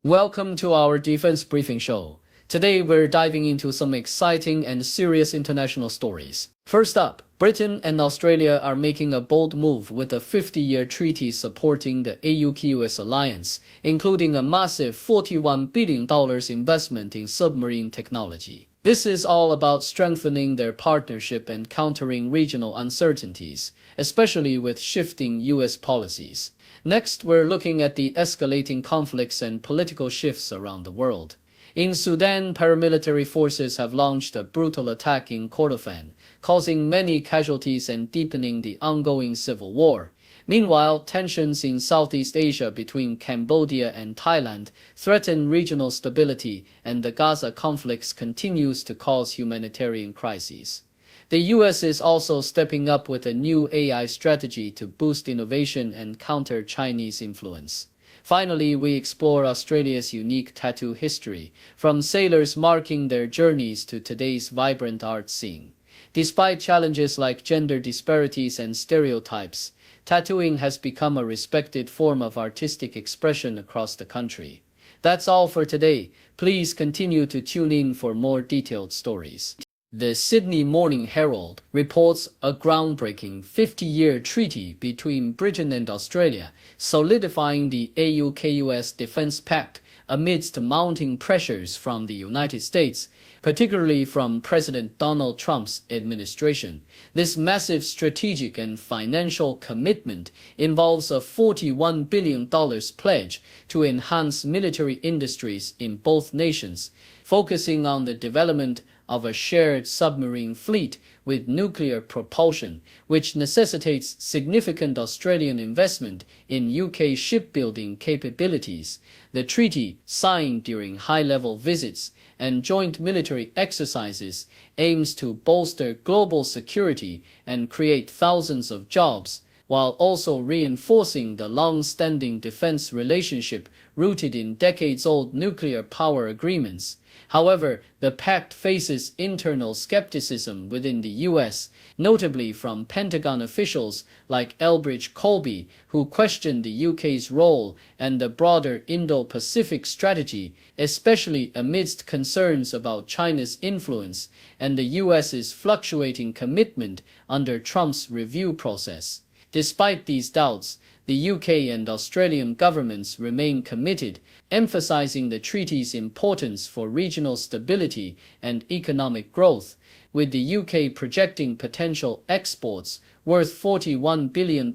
Welcome to our Defense Briefing Show. Today we're diving into some exciting and serious international stories. First up, Britain and Australia are making a bold move with a 50-year treaty supporting the AUKUS alliance, including a massive $41 billion investment in submarine technology. This is all about strengthening their partnership and countering regional uncertainties, especially with shifting US policies. Next, we're looking at the escalating conflicts and political shifts around the world. In Sudan, paramilitary forces have launched a brutal attack in Kordofan, causing many casualties and deepening the ongoing civil war. Meanwhile, tensions in Southeast Asia between Cambodia and Thailand threaten regional stability, and the Gaza conflict continues to cause humanitarian crises. The US is also stepping up with a new AI strategy to boost innovation and counter Chinese influence. Finally, we explore Australia's unique tattoo history, from sailors marking their journeys to today's vibrant art scene. Despite challenges like gender disparities and stereotypes, tattooing has become a respected form of artistic expression across the country. That's all for today. Please continue to tune in for more detailed stories. The Sydney Morning Herald reports a groundbreaking 50-year treaty between Britain and Australia, solidifying the AUKUS Defence Pact amidst mounting pressures from the United States, particularly from President Donald Trump's administration. This massive strategic and financial commitment involves a $41 billion pledge to enhance military industries in both nations, focusing on the development of a shared submarine fleet with nuclear propulsion, which necessitates significant Australian investment in UK shipbuilding capabilities. The treaty, signed during high-level visits and joint military exercises, aims to bolster global security and create thousands of jobs, while also reinforcing the long-standing defense relationship rooted in decades-old nuclear power agreements. However, the pact faces internal skepticism within the US, notably from Pentagon officials like Elbridge Colby, who question the UK's role and the broader Indo-Pacific strategy, especially amidst concerns about China's influence and the US's fluctuating commitment under Trump's review process. Despite these doubts, the UK and Australian governments remain committed, emphasizing the treaty's importance for regional stability and economic growth, with the UK projecting potential exports worth $41 billion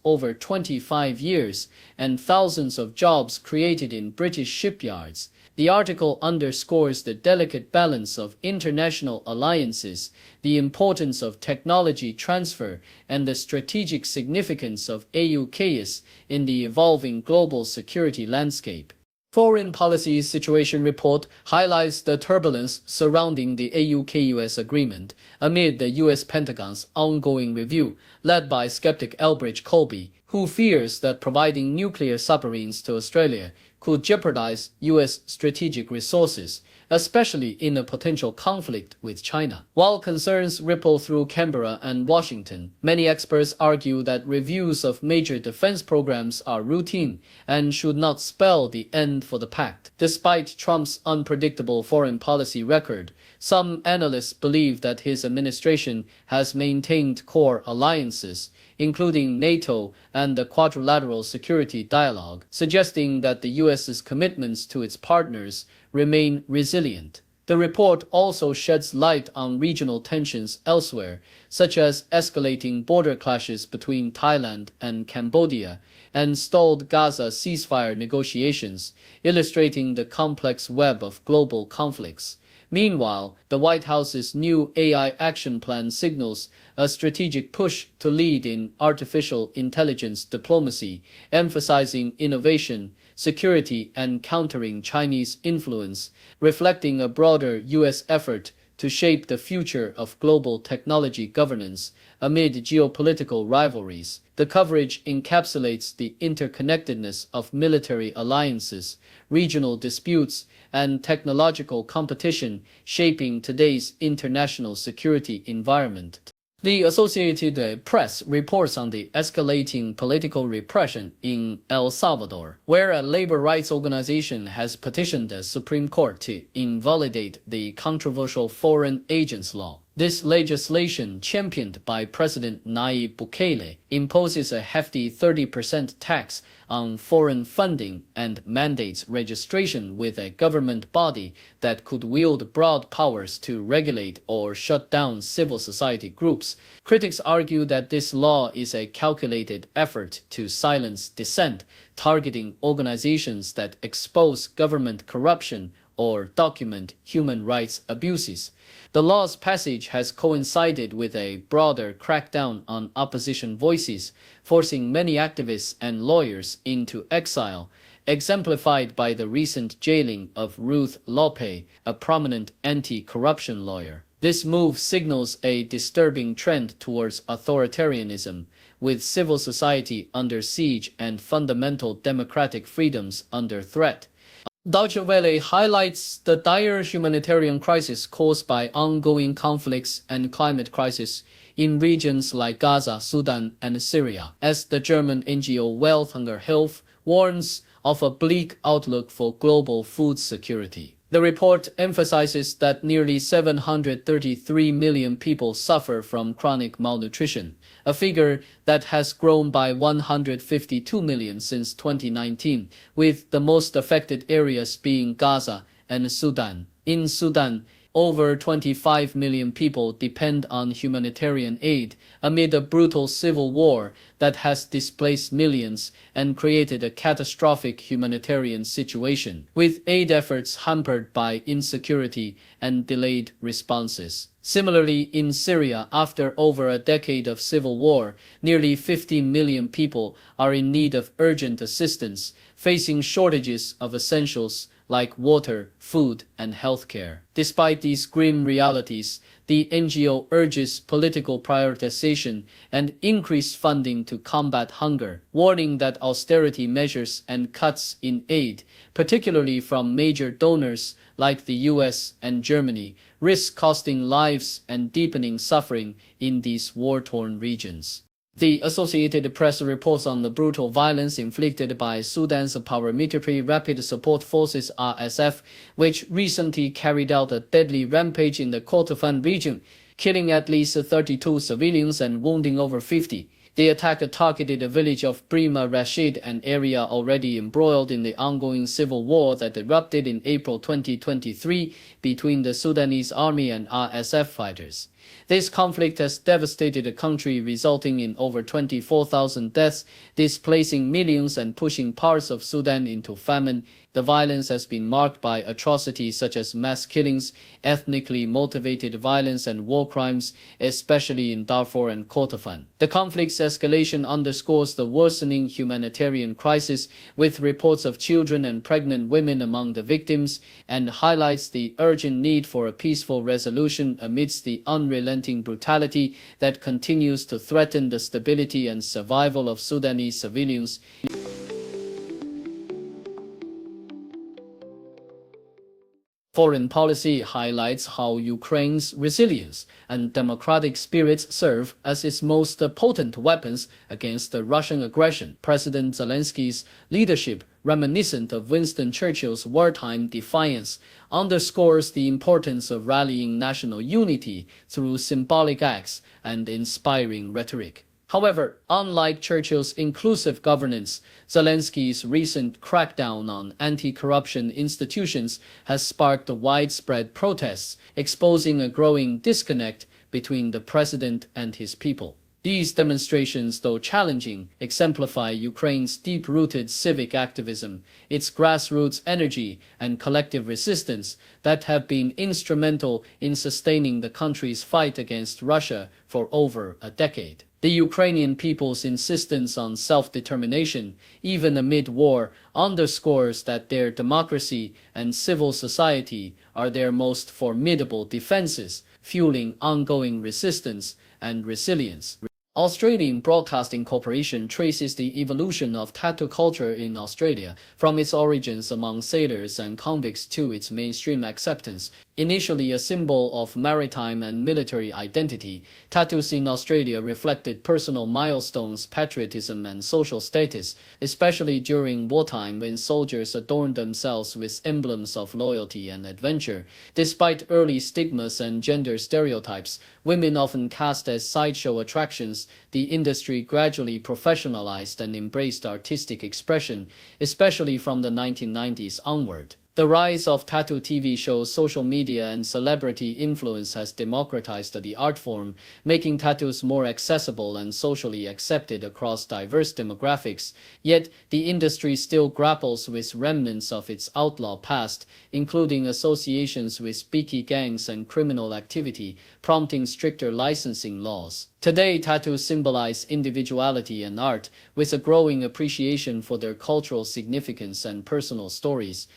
over 25 years and thousands of jobs created in British shipyards. The article underscores the delicate balance of international alliances, the importance of technology transfer, and the strategic significance of AUKUS in the evolving global security landscape. Foreign Policy Situation Report highlights the turbulence surrounding the AUKUS agreement amid the US Pentagon's ongoing review, led by skeptic Elbridge Colby, who fears that providing nuclear submarines to Australia could jeopardize US strategic resources, especially in a potential conflict with China. While concerns ripple through Canberra and Washington, many experts argue that reviews of major defense programs are routine and should not spell the end for the pact. Despite Trump's unpredictable foreign policy record, some analysts believe that his administration has maintained core alliances, including NATO and the Quadrilateral Security Dialogue, suggesting that the US's commitments to its partners remain resilient. The report also sheds light on regional tensions elsewhere, such as escalating border clashes between Thailand and Cambodia and stalled Gaza ceasefire negotiations, illustrating the complex web of global conflicts. Meanwhile, the White House's new AI action plan signals a strategic push to lead in artificial intelligence diplomacy, emphasizing innovation, security, and countering Chinese influence, reflecting a broader US effort to shape the future of global technology governance amid geopolitical rivalries. The coverage encapsulates the interconnectedness of military alliances, regional disputes, and technological competition shaping today's international security environment. The Associated Press reports on the escalating political repression in El Salvador, where a labor rights organization has petitioned the Supreme Court to invalidate the controversial Foreign Agents Law. This legislation, championed by President Nayib Bukele, imposes a hefty 30% tax on foreign funding and mandates registration with a government body that could wield broad powers to regulate or shut down civil society groups. Critics argue that this law is a calculated effort to silence dissent, targeting organizations that expose government corruption or document human rights abuses. The law's passage has coincided with a broader crackdown on opposition voices, forcing many activists and lawyers into exile, exemplified by the recent jailing of Ruth Lope, a prominent anti-corruption lawyer. This move signals a disturbing trend towards authoritarianism, with civil society under siege and fundamental democratic freedoms under threat. Deutsche Welle highlights the dire humanitarian crisis caused by ongoing conflicts and climate crisis in regions like Gaza, Sudan, and Syria, as the German NGO Welthungerhilfe warns of a bleak outlook for global food security. The report emphasizes that nearly 733 million people suffer from chronic malnutrition, a figure that has grown by 152 million since 2019, with the most affected areas being Gaza and Sudan. In Sudan, over 25 million people depend on humanitarian aid amid a brutal civil war that has displaced millions and created a catastrophic humanitarian situation, with aid efforts hampered by insecurity and delayed responses. Similarly, in Syria, after over a decade of civil war, nearly 15 million people are in need of urgent assistance, facing shortages of essentials like water, food, and healthcare. Despite these grim realities, the NGO urges political prioritization and increased funding to combat hunger, warning that austerity measures and cuts in aid, particularly from major donors like the US and Germany, risk costing lives and deepening suffering in these war-torn regions. The Associated Press reports on the brutal violence inflicted by Sudan's paramilitary Rapid Support Forces (RSF), which recently carried out a deadly rampage in the Kordofan region, killing at least 32 civilians and wounding over 50. The attack targeted the village of Brima Rashid, an area already embroiled in the ongoing civil war that erupted in April 2023 between the Sudanese army and RSF fighters. This conflict has devastated the country, resulting in over 24,000 deaths, displacing millions and pushing parts of Sudan into famine. The violence has been marked by atrocities such as mass killings, ethnically motivated violence, and war crimes, especially in Darfur and Kordofan. The conflict's escalation underscores the worsening humanitarian crisis, with reports of children and pregnant women among the victims, and highlights the urgent need for a peaceful resolution amidst the unrelenting brutality that continues to threaten the stability and survival of Sudanese civilians. Foreign policy highlights how Ukraine's resilience and democratic spirits serve as its most potent weapons against the Russian aggression. President Zelensky's leadership, reminiscent of Winston Churchill's wartime defiance, underscores the importance of rallying national unity through symbolic acts and inspiring rhetoric. However, unlike Churchill's inclusive governance, Zelensky's recent crackdown on anti-corruption institutions has sparked widespread protests, exposing a growing disconnect between the president and his people. These demonstrations, though challenging, exemplify Ukraine's deep-rooted civic activism, its grassroots energy, and collective resistance that have been instrumental in sustaining the country's fight against Russia for over a decade. The Ukrainian people's insistence on self-determination, even amid war, underscores that their democracy and civil society are their most formidable defenses, fueling ongoing resistance and resilience. Australian Broadcasting Corporation traces the evolution of tattoo culture in Australia, from its origins among sailors and convicts to its mainstream acceptance. Initially a symbol of maritime and military identity, tattoos in Australia reflected personal milestones, patriotism, and social status, especially during wartime when soldiers adorned themselves with emblems of loyalty and adventure. Despite early stigmas and gender stereotypes, women often cast as sideshow attractions. The industry gradually professionalized and embraced artistic expression, especially from the 1990s onward. The rise of tattoo TV shows, social media, and celebrity influence has democratized the art form, making tattoos more accessible and socially accepted across diverse demographics. Yet, the industry still grapples with remnants of its outlaw past, including associations with speaky gangs and criminal activity, prompting stricter licensing laws. Today, tattoos symbolize individuality and art, with a growing appreciation for their cultural significance and personal stories.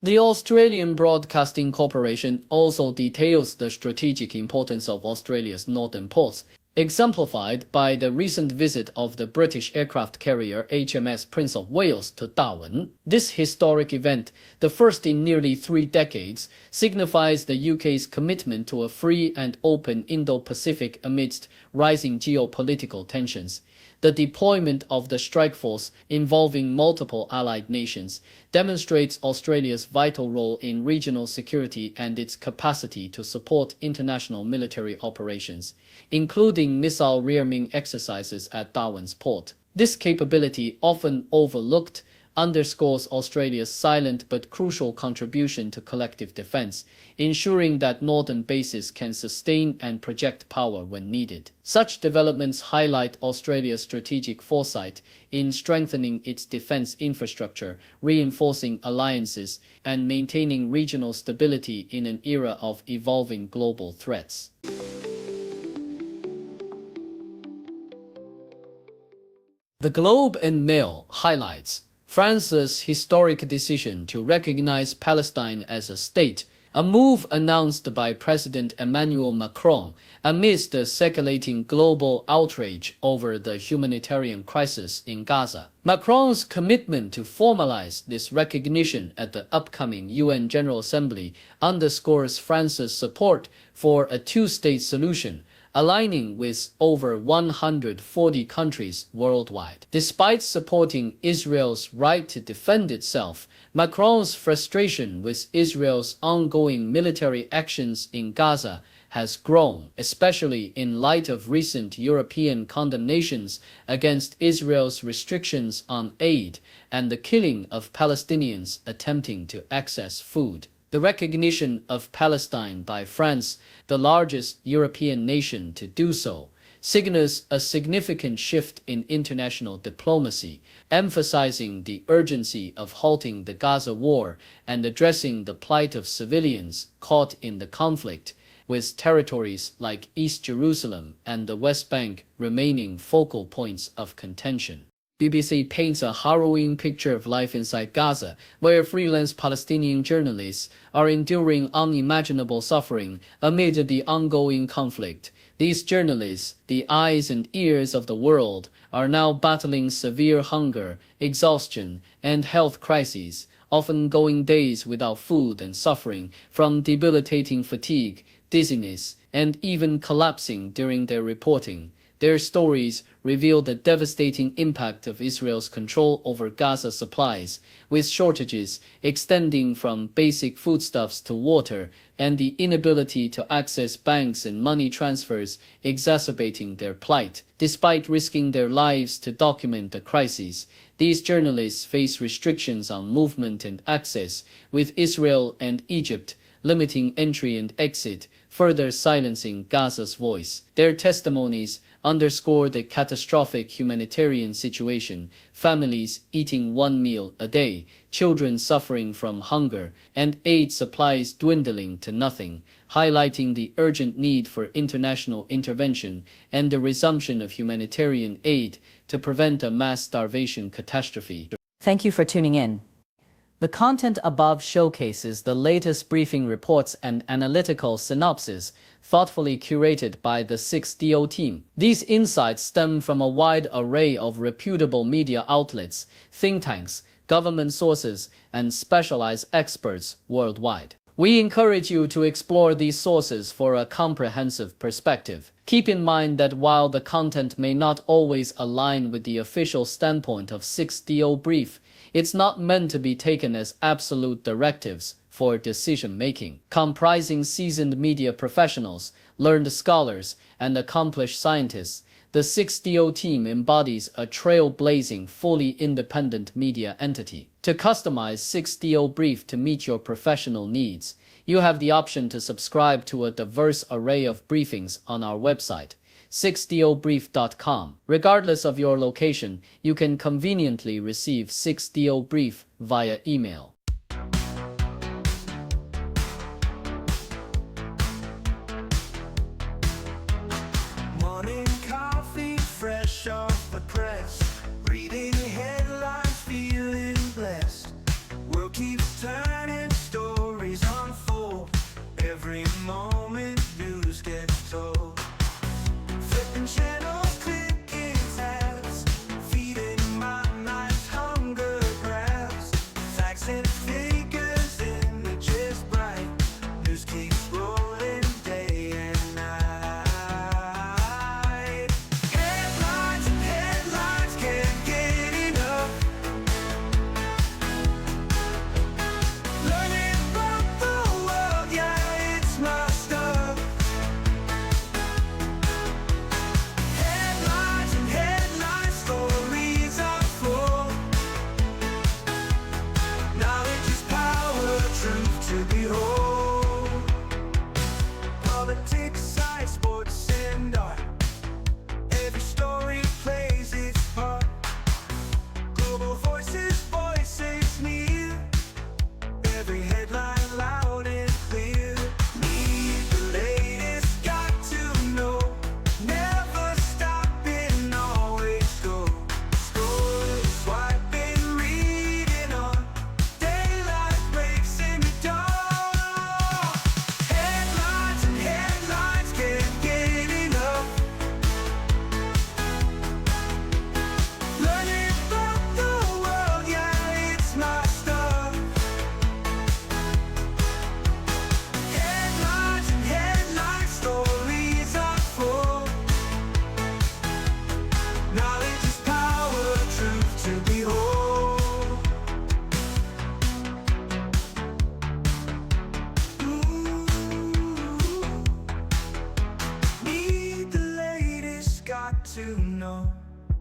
The Australian Broadcasting Corporation also details the strategic importance of Australia's northern ports, exemplified by the recent visit of the British aircraft carrier HMS Prince of Wales to Darwin. This historic event, the first in nearly 3 decades, signifies the UK's commitment to a free and open Indo-Pacific amidst rising geopolitical tensions. The deployment of the strike force, involving multiple allied nations, demonstrates Australia's vital role in regional security and its capacity to support international military operations, including missile rearming exercises at Darwin's port. This capability, often overlooked, underscores Australia's silent but crucial contribution to collective defense, ensuring that northern bases can sustain and project power when needed. Such developments highlight Australia's strategic foresight in strengthening its defense infrastructure, reinforcing alliances, and maintaining regional stability in an era of evolving global threats. The Globe and Mail highlights France's historic decision to recognize Palestine as a state, a move announced by President Emmanuel Macron amidst the escalating global outrage over the humanitarian crisis in Gaza. Macron's commitment to formalize this recognition at the upcoming UN General Assembly underscores France's support for a two-state solution, aligning with over 140 countries worldwide. Despite supporting Israel's right to defend itself, Macron's frustration with Israel's ongoing military actions in Gaza has grown, especially in light of recent European condemnations against Israel's restrictions on aid and the killing of Palestinians attempting to access food. The recognition of Palestine by France, the largest European nation to do so, signals a significant shift in international diplomacy, emphasizing the urgency of halting the Gaza war and addressing the plight of civilians caught in the conflict, with territories like East Jerusalem and the West Bank remaining focal points of contention. BBC paints a harrowing picture of life inside Gaza, where freelance Palestinian journalists are enduring unimaginable suffering amid the ongoing conflict. These journalists, the eyes and ears of the world, are now battling severe hunger, exhaustion, and health crises, often going days without food and suffering from debilitating fatigue, dizziness, and even collapsing during their reporting. Their stories reveal the devastating impact of Israel's control over Gaza supplies, with shortages extending from basic foodstuffs to water, and the inability to access banks and money transfers exacerbating their plight. Despite risking their lives to document the crisis, these journalists face restrictions on movement and access, with Israel and Egypt limiting entry and exit, further silencing Gaza's voice. Their testimonies underscore the catastrophic humanitarian situation, families eating one meal a day, children suffering from hunger, and aid supplies dwindling to nothing, highlighting the urgent need for international intervention and the resumption of humanitarian aid to prevent a mass starvation catastrophe. Thank you for tuning in. The content above showcases the latest briefing reports and analytical synopses thoughtfully curated by the 6DO team. These insights stem from a wide array of reputable media outlets, think tanks, government sources, and specialized experts worldwide. We encourage you to explore these sources for a comprehensive perspective. Keep in mind that while the content may not always align with the official standpoint of 6DO Brief, it's not meant to be taken as absolute directives for decision-making. Comprising seasoned media professionals, learned scholars, and accomplished scientists, the 6DO team embodies a trailblazing, fully independent media entity. To customize 6DO Brief to meet your professional needs, you have the option to subscribe to a diverse array of briefings on our website, 6dobrief.com. Regardless of your location, you can conveniently receive 6DO Brief via email. Morning coffee, fresh off the press, reading headlines, feeling blessed. World keeps turning, stories unfold. Every moment news gets told. Flipping channels, clicking tabs, feeding my mind's hunger grabs. Facts and figures, images bright. News keeps rolling day and night. Headlines and headlines, can't get enough. Learning about the world, yeah, it's my stuff. Headlines and headlines, stories unfold. Knowledge is power, truth to behold. Politics, science, sports, and art. Every story plays its part. Global voices, voices near. Every headline loud and clear. Need the latest, got to know. Never stopping, always go. Scrolling, swiping, reading on. Daylight breaks in the dark. Headlines and headlines, can't get enough. Learning about the world, yeah, it's my stuff. Headlines and headlines, stories unfold. Knowledge is power, truth to behold. Need the latest, got to know.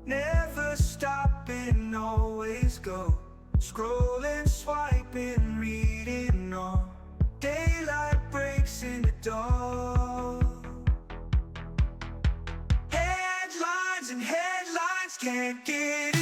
Never stopping, always go. Scrolling, swiping, reading on. Daylight breaks in the dark. Headlines and headlines, can't get